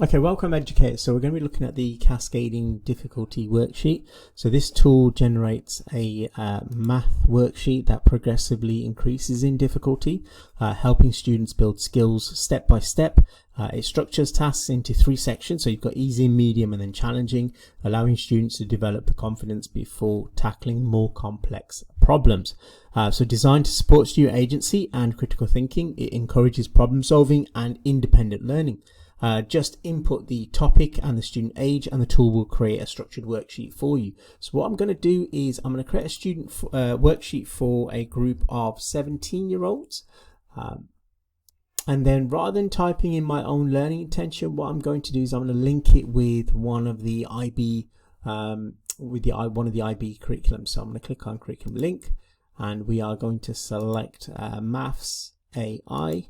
Okay, welcome educators. So we're going to be looking at the Cascading Difficulty Worksheet. So this tool generates a math worksheet that progressively increases in difficulty, helping students build skills step by step. It structures tasks into 3 sections. So you've got easy, medium, and then challenging, allowing students to develop the confidence before tackling more complex problems. So designed to support student agency and critical thinking, it encourages problem solving and independent learning. Just input the topic and the student age and the tool will create a structured worksheet for you. So what I'm going to do is I'm going to create a student worksheet for a group of 17-year-olds. And then rather than typing in my own learning intention, what I'm going to do is I'm going to link it with one of the IB, one of the IB curriculums. So I'm going to click on curriculum link and we are going to select Maths AI.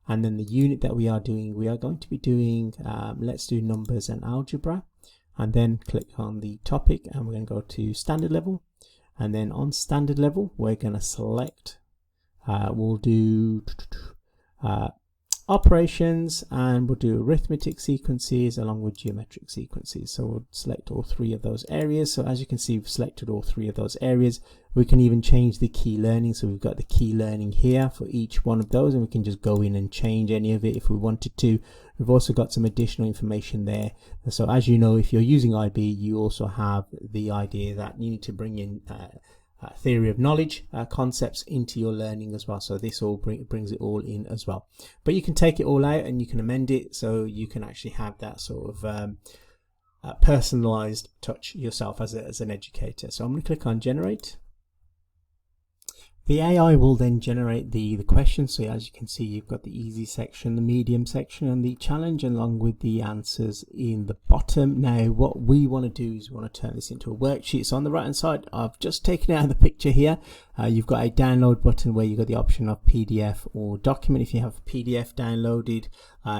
And then the unit that we are going to be doing, let's do numbers and algebra, and then click on the topic and we're going to go to standard level. And then on standard level, we're going to select, we'll do operations, and we'll do arithmetic sequences along with geometric sequences. So we'll select all 3 of those areas. So as you can see, we've selected all 3 of those areas. We can even change the key learning. So we've got the key learning here for each one of those, and we can just go in and change any of it if we wanted to. We've also got some additional information there. So as you know, if you're using IB, you also have the idea that you need to bring in theory of knowledge concepts into your learning as well. So this all brings it all in as well. But you can take it all out and you can amend it so you can actually have that sort of personalized touch yourself as an educator. So I'm going to click on generate. The AI will then generate the questions. So as you can see, you've got the easy section, the medium section, and the challenge, along with the answers in the bottom. Now, what we want to do is we want to turn this into a worksheet. So on the right hand side, I've just taken out of the picture here. You've got a download button where you've got the option of PDF or document. If you have PDF downloaded,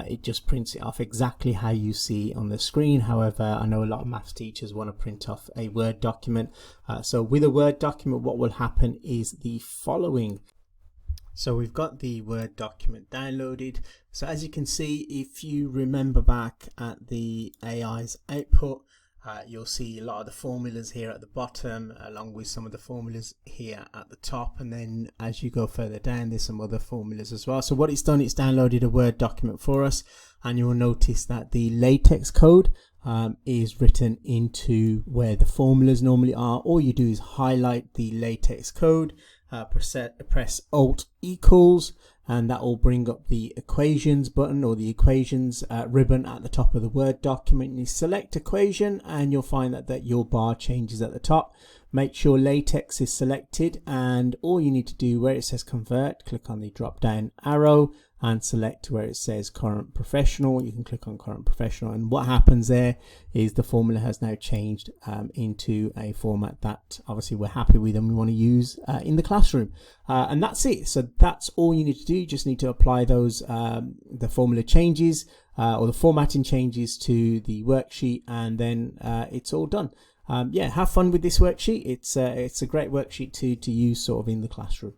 it just prints it off exactly how you see on the screen. However, I know a lot of maths teachers want to print off a Word document. So with a Word document, what will happen is the following. So we've got the Word document downloaded. So as you can see, if you remember back at the AI's output, you'll see a lot of the formulas here at the bottom, along with some of the formulas here at the top. And then as you go further down, there's some other formulas as well. So what it's done, it's downloaded a Word document for us. And you will notice that the latex code is written into where the formulas normally are. All you do is highlight the latex code, press Alt equals, and that will bring up the equations button or the equations ribbon at the top of the Word document. You select equation and you'll find that your bar changes at the top. Make sure latex is selected, and all you need to do, where it says convert, click on the drop down arrow and select where it says current professional. You can click on current professional, and what happens there is the formula has now changed into a format that obviously we're happy with and we want to use in the classroom. And that's it. So that's all you need to do. You just need to apply those the formula changes or the formatting changes to the worksheet, and then it's all done. Yeah, have fun with this worksheet. It's a great worksheet to use sort of in the classroom.